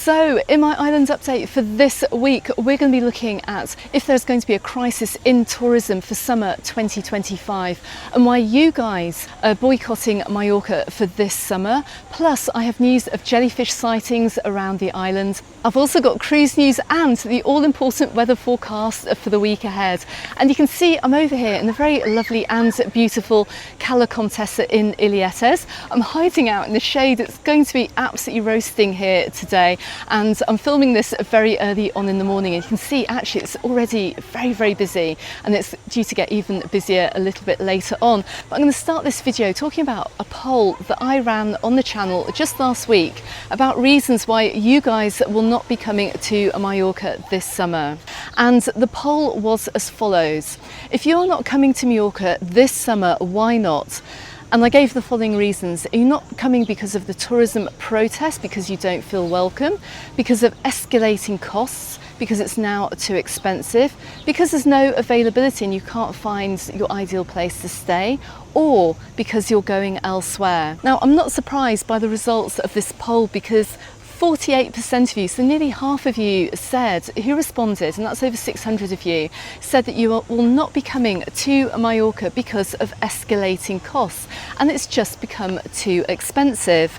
So in my island update for this week, we're going to be looking at if there's going to be a crisis in tourism for summer 2025 and why you guys are boycotting Mallorca for this summer. Plus I have news of jellyfish sightings around the island. I've also got cruise news and the all-important weather forecast for the week ahead. And you can see I'm over here in the very lovely and beautiful Cala Comtessa in Ilietes. I'm hiding out in the shade. It's going to be absolutely roasting here today. And I'm filming this very early on in the morning, and you can see actually it's already very busy, and it's due to get even busier a little bit later on. But I'm going to start this video talking about a poll that I ran on the channel just last week about reasons why you guys will not be coming to Mallorca this summer. And the poll was as follows: if you're not coming to Mallorca this summer, why not? And I gave the following reasons. Are you not coming because of the tourism protest, because you don't feel welcome, because of escalating costs, because it's now too expensive, because there's no availability and you can't find your ideal place to stay, or because you're going elsewhere? Now, I'm not surprised by the results of this poll, because 48% of you, so nearly half of you said, who responded, and that's over 600 of you, said that you will not be coming to Mallorca because of escalating costs, and it's just become too expensive.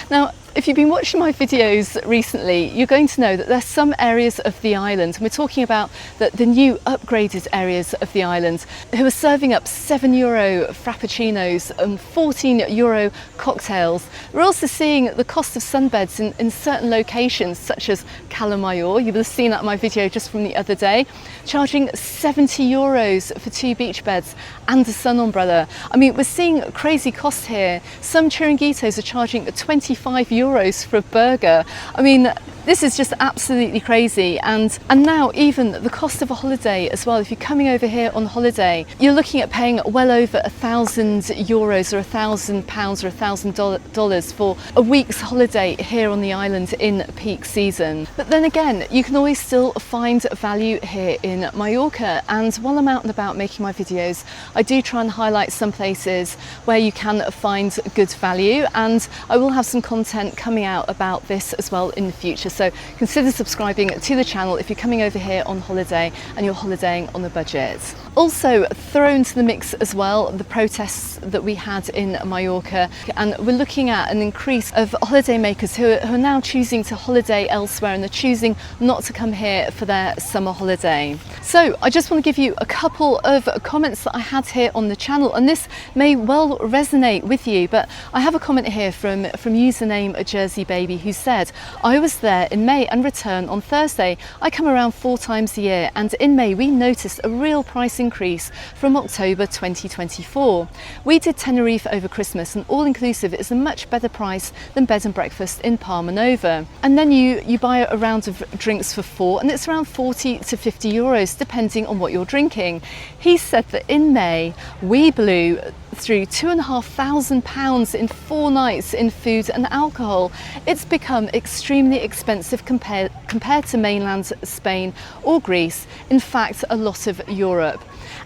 Now, if you've been watching my videos recently, you're going to know that there's some areas of the island, and we're talking about the new upgraded areas of the island, who are serving up €7 frappuccinos and €14 cocktails. We're also seeing the cost of sunbeds in certain locations, such as Cala Mayor. You will have seen that in my video just from the other day, charging €70 for 2 beach beds and a sun umbrella. I mean, we're seeing crazy costs here. Some chiringuitos are charging €25 for a burger. I mean, this is just absolutely crazy. And now even the cost of a holiday as well. If you're coming over here on holiday, you're looking at paying well over €1,000 or £1,000 or $1,000 for a week's holiday here on the island in peak season. But then again, you can always still find value here in Mallorca. And while I'm out and about making my videos, I do try and highlight some places where you can find good value, and I will have some content coming out about this as well in the future. So consider subscribing to the channel if you're coming over here on holiday and you're holidaying on a budget. Also thrown into the mix as well, the protests that we had in Mallorca, and we're looking at an increase of holidaymakers who are now choosing to holiday elsewhere, and they're choosing not to come here for their summer holiday. So I just want to give you a couple of comments that I had here on the channel, and this may well resonate with you, but I have a comment here from username Jersey Baby, who said, I was there in May and return on Thursday. I come around 4 times a year, and in May we noticed a real price increase from October 2024. We did Tenerife over Christmas, and all-inclusive is a much better price than bed and breakfast in Palma Nova. And then you buy a round of drinks for 4, and it's around €40 to €50 depending on what you're drinking. He said that in May we blew through £2,500 in 4 nights in food and alcohol. It's become extremely expensive compared to mainland Spain or Greece, in fact a lot of Europe.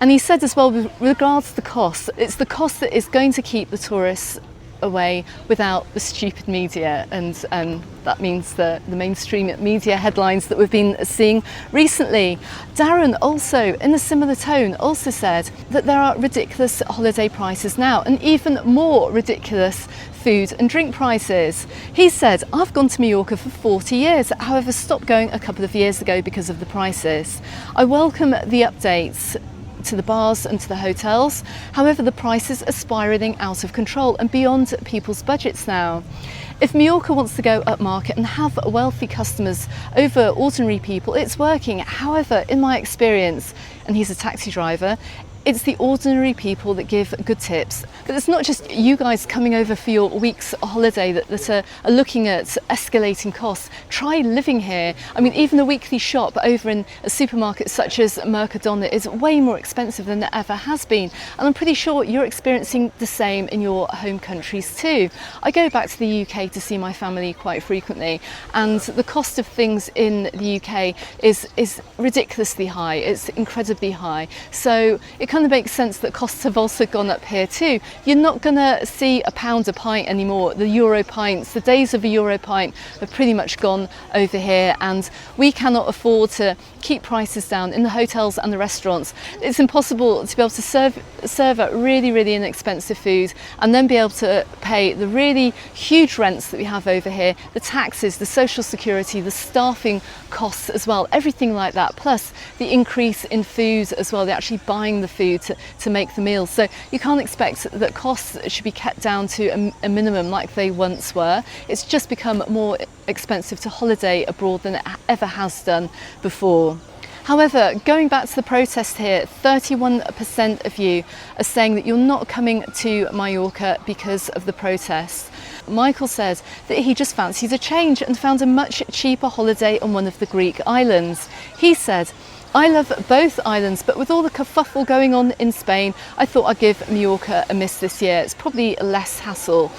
And he said as well, with regards to the cost, it's the cost that is going to keep the tourists away without the stupid media, and that means the mainstream media headlines that we've been seeing recently. Darren also, in a similar tone, also said that there are ridiculous holiday prices now, and even more ridiculous food and drink prices. He said, I've gone to Mallorca for 40 years, however stopped going a couple of years ago because of the prices. I welcome the updates to the bars and to the hotels. However, the prices are spiralling out of control and beyond people's budgets now. If Mallorca wants to go upmarket and have wealthy customers over ordinary people, it's working. However, in my experience, and he's a taxi driver, it's the ordinary people that give good tips. But it's not just you guys coming over for your week's holiday that are looking at escalating costs. Try living here. I mean, even a weekly shop over in a supermarket such as Mercadona is way more expensive than it ever has been. And I'm pretty sure you're experiencing the same in your home countries too. I go back to the UK to see my family quite frequently, and the cost of things in the UK is ridiculously high. It's incredibly high. So it kind kind of makes sense that costs have also gone up here too. You're not going to see £1 a pint anymore. The euro pints, the days of a euro pint have pretty much gone over here, and we cannot afford to keep prices down in the hotels and the restaurants. It's impossible to be able to serve up really inexpensive food and then be able to pay the really huge rents that we have over here, the taxes, the social security, the staffing costs as well, everything like that, plus the increase in food as well. They're actually buying the food to make the meals. So you can't expect that costs should be kept down to a minimum like they once were. It's just become more expensive to holiday abroad than it ever has done before. However, going back to the protest here, 31% of you are saying that you're not coming to Mallorca because of the protests. Michael said that he just fancied a change and found a much cheaper holiday on one of the Greek islands. He said, "I love both islands, but with all the kerfuffle going on in Spain, I thought I'd give Mallorca a miss this year. It's probably less hassle."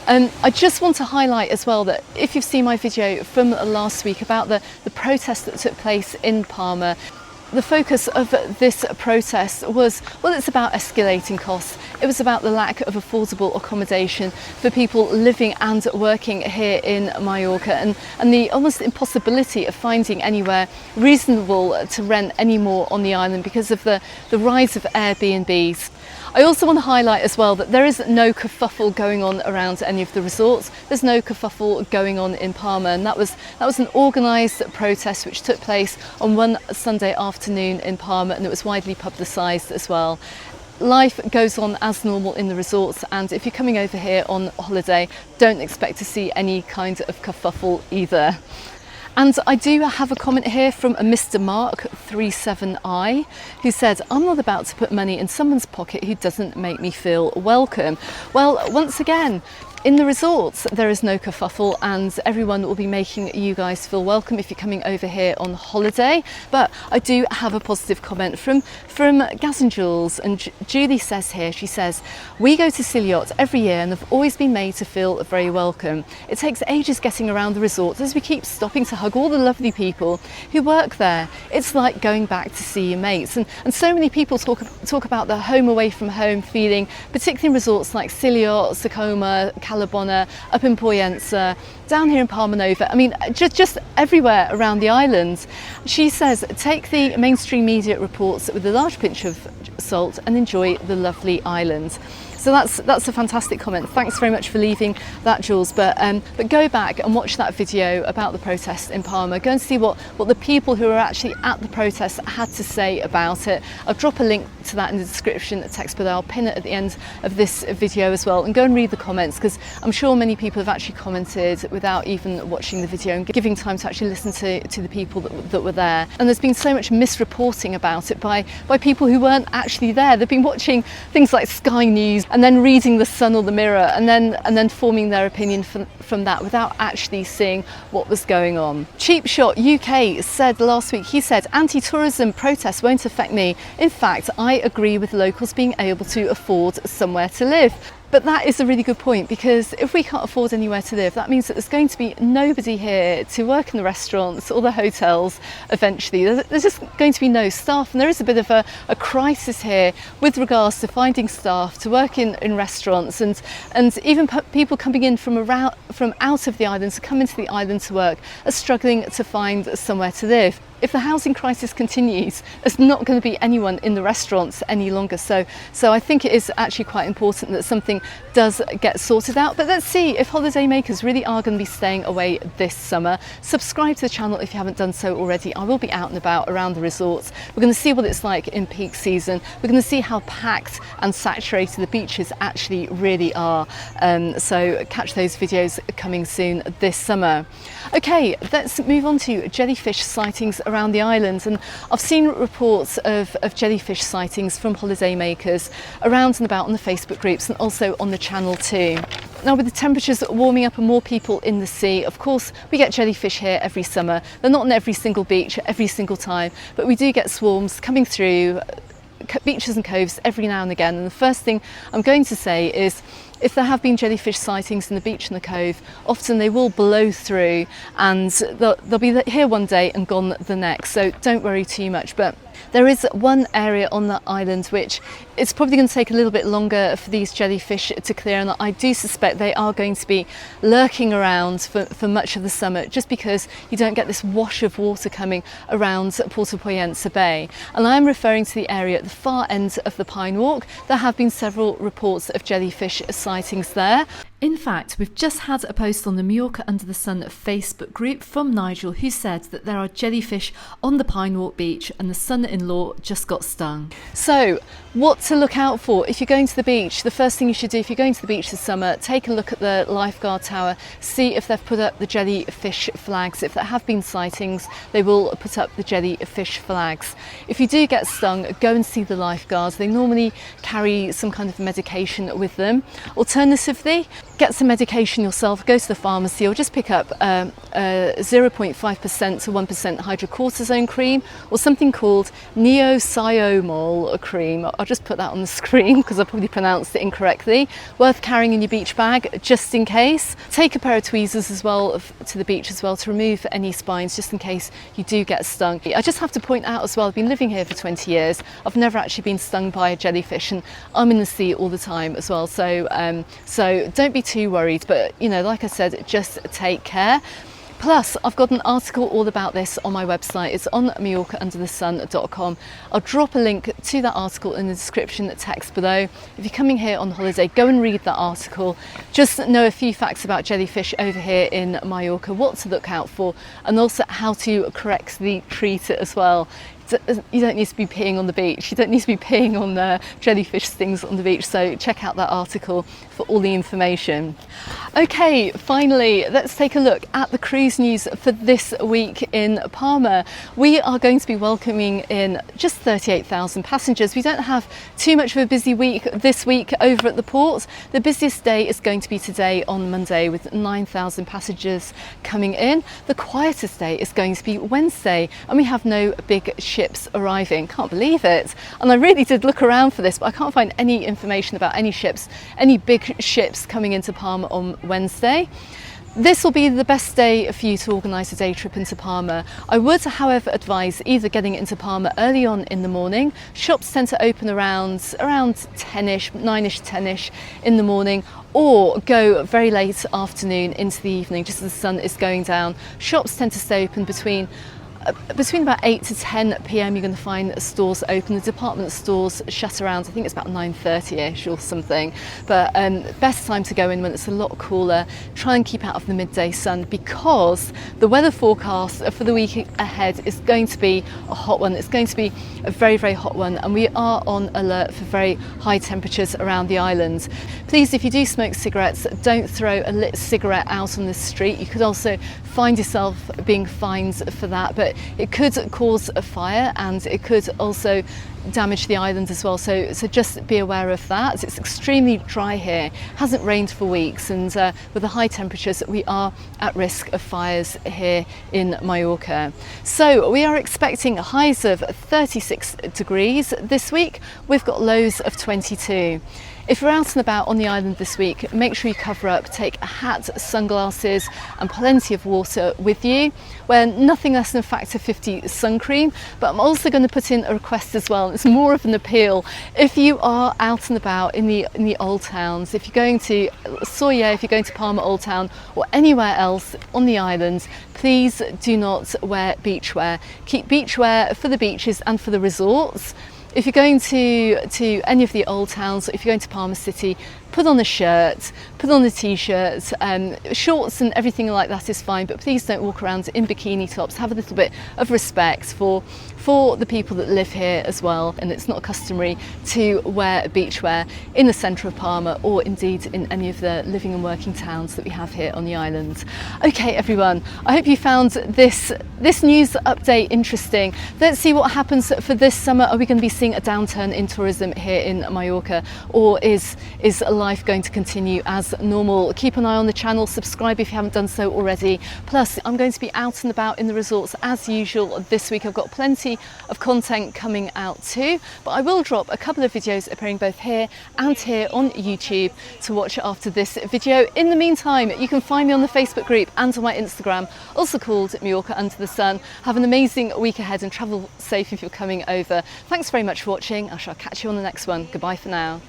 I just want to highlight as well that if you've seen my video from last week about the protest that took place in Palma, the focus of this protest was, well, it's about escalating costs. It was about the lack of affordable accommodation for people living and working here in Mallorca, and the almost impossibility of finding anywhere reasonable to rent anymore on the island because of the rise of Airbnbs. I also want to highlight as well that there is no kerfuffle going on around any of the resorts. There's no kerfuffle going on in Palma, and that was an organised protest which took place on one Sunday afternoon in Palma, and it was widely publicised as well. Life goes on as normal in the resorts, and if you're coming over here on holiday, don't expect to see any kind of kerfuffle either. And I do have a comment here from a Mr. Mark 37i who said, "I'm not about to put money in someone's pocket who doesn't make me feel welcome." Well, once again, in the resorts there is no kerfuffle, and everyone will be making you guys feel welcome if you're coming over here on holiday. But I do have a positive comment from Gaz and Jules, and Julie says here, she says, "We go to Siliot every year and have always been made to feel very welcome. It takes ages getting around the resort as we keep stopping to hug all the lovely people who work there. It's like going back to see your mates." And so many people talk about the home away from home feeling, particularly in resorts like Siliot, Sakoma, Calabona, up in Poyensa, down here in Palma Nova. I mean, just everywhere around the island. She says, "Take the mainstream media reports with a large pinch of salt and enjoy the lovely island." So that's a fantastic comment. Thanks very much for leaving that, Jules. But go back and watch that video about the protest in Palma. Go and see what the people who are actually at the protest had to say about it. I'll drop a link to that in the description text below. I'll pin it at the end of this video as well, and go and read the comments, because I'm sure many people have actually commented without even watching the video and giving time to actually listen to the people that were there. And there's been so much misreporting about it by people who weren't actually there. They've been watching things like Sky News and then reading the Sun or the Mirror, and then forming their opinion from that without actually seeing what was going on. Cheap Shot UK said last week, he said, "Anti-tourism protests won't affect me. In fact, I agree with locals being able to afford somewhere to live." But that is a really good point, because if we can't afford anywhere to live, that means that there's going to be nobody here to work in the restaurants or the hotels eventually. There's just going to be no staff, and there is a bit of a crisis here with regards to finding staff to work in restaurants, and even people coming in from out of the island to come into the island to work are struggling to find somewhere to live. If the housing crisis continues, there's not going to be anyone in the restaurants any longer. So I think it is actually quite important that something does get sorted out. But let's see if Holidaymakers really are going to be staying away this summer. Subscribe to the channel if you haven't done so already. I will be out and about around the resorts. We're going to see what it's like in peak season. We're going to see how packed and saturated the beaches actually really are. So catch those videos coming soon this summer. Okay, let's move on to jellyfish sightings around the island, and I've seen reports of jellyfish sightings from Holidaymakers around and about on the Facebook groups and also on the channel too. Now, with the temperatures warming up and more people in the sea, of course we get jellyfish here every summer. They're not on every single beach every single time, but we do get swarms coming through beaches and coves every now and again. And the first thing I'm going to say is, if there have been jellyfish sightings in the beach and the cove, often they will blow through, and they'll be here one day and gone the next, so don't worry too much. But There is one area on the island which it's probably going to take a little bit longer for these jellyfish to clear, and I do suspect they are going to be lurking around for much of the summer, just because you don't get this wash of water coming around Puerto Poyensa Bay. And I'm referring to the area at the far end of the Pine Walk. There have been several reports of jellyfish sightings there. In fact, we've just had a post on the Mallorca Under the Sun Facebook group from Nigel, who said that there are jellyfish on the Pine Walk beach and the son-in-law just got stung. So, what to look out for if you're going to the beach? The first thing you should do if you're going to the beach this summer, take a look at the lifeguard tower, see if they've put up the jellyfish flags. If there have been sightings, they will put up the jellyfish flags. If you do get stung, go and see the lifeguards. They normally carry some kind of medication with them. Alternatively, get some medication yourself, go to the pharmacy, or just pick up a 0.5% to 1% hydrocortisone cream, or something called neocyomol cream. I'll just put that on the screen because I probably pronounced it incorrectly. Worth carrying in your beach bag just in case. Take a pair of tweezers as well to the beach as well to remove any spines, just in case you do get stung. I just have to point out as well, I've been living here for 20 years. I've never actually been stung by a jellyfish, and I'm in the sea all the time as well. So don't be too worried, but you know, like I said, just take care. Plus, I've got an article all about this on my website. It's on MallorcaUnderTheSun.com. I'll drop a link to that article in the description text below. If you're coming here on holiday, go and read that article. Just know a few facts about jellyfish over here in Mallorca, what to look out for, and also how to correctly treat it as well. You don't need to be peeing on the beach. You don't need to be peeing on the jellyfish stings on the beach. So check out that article for all the information. Okay, finally, let's take a look at the cruise news for this week in Palma. We are going to be welcoming in just 38,000 passengers. We don't have too much of a busy week this week over at the port. The busiest day is going to be today on Monday with 9,000 passengers coming in. The quietest day is going to be Wednesday, and we have no big ships arriving. Can't believe it. And I really did look around for this, but I can't find any information about any ships, any big ships coming into Palma on Wednesday. This will be the best day for you to organise a day trip into Palma. I would, however, advise either getting into Palma early on in the morning. Shops tend to open around 10ish, 9ish, 10ish in the morning, or go very late afternoon into the evening, just as the sun is going down. Shops tend to stay open between about 8 to 10 p.m. you're going to find stores open. The department stores shut around, I think it's about 9:30ish or something. But best time to go in when it's a lot cooler. Try and keep out of the midday sun, because the weather forecast for the week ahead is going to be a hot one. It's going to be a very, very hot one, and we are on alert for very high temperatures around the island. Please, if you do smoke cigarettes, don't throw a lit cigarette out on the street. You could also find yourself being fined for that, but it could cause a fire, and it could also damage the island as well, so just be aware of that. It's extremely dry here, hasn't rained for weeks, and with the high temperatures we are at risk of fires here in Mallorca. So we are expecting highs of 36 degrees this week. We've got lows of 22. If you're out and about on the island this week, make sure you cover up, take a hat, sunglasses and plenty of water with you. Wear nothing less than factor 50 sun cream, but I'm also going to put in a request as well. It's more of an appeal. If you are out and about in the old towns, if you're going to Soya, if you're going to Palma Old Town or anywhere else on the island, please do not wear beachwear. Keep beachwear for the beaches and for the resorts. If you're going to any of the old towns, if you're going to Palma City, put on a shirt, put on a t-shirt, shorts and everything like that is fine, but please don't walk around in bikini tops. Have a little bit of respect for the people that live here as well, and it's not customary to wear beachwear in the centre of Palma, or indeed in any of the living and working towns that we have here on the island. Okay everyone, I hope you found this news update interesting. Let's see what happens for this summer. Are we going to be seeing a downturn in tourism here in Mallorca, or is life going to continue as normal. Keep an eye on the channel, subscribe if you haven't done so already. Plus, I'm going to be out and about in the resorts as usual this week. I've got plenty of content coming out too, but I will drop a couple of videos appearing both here and here on YouTube to watch after this video. In the meantime, you can find me on the Facebook group and on my Instagram, also called Mallorca Under the Sun. Have an amazing week ahead and travel safe if you're coming over. Thanks very much for watching. I shall catch you on the next one. Goodbye for now.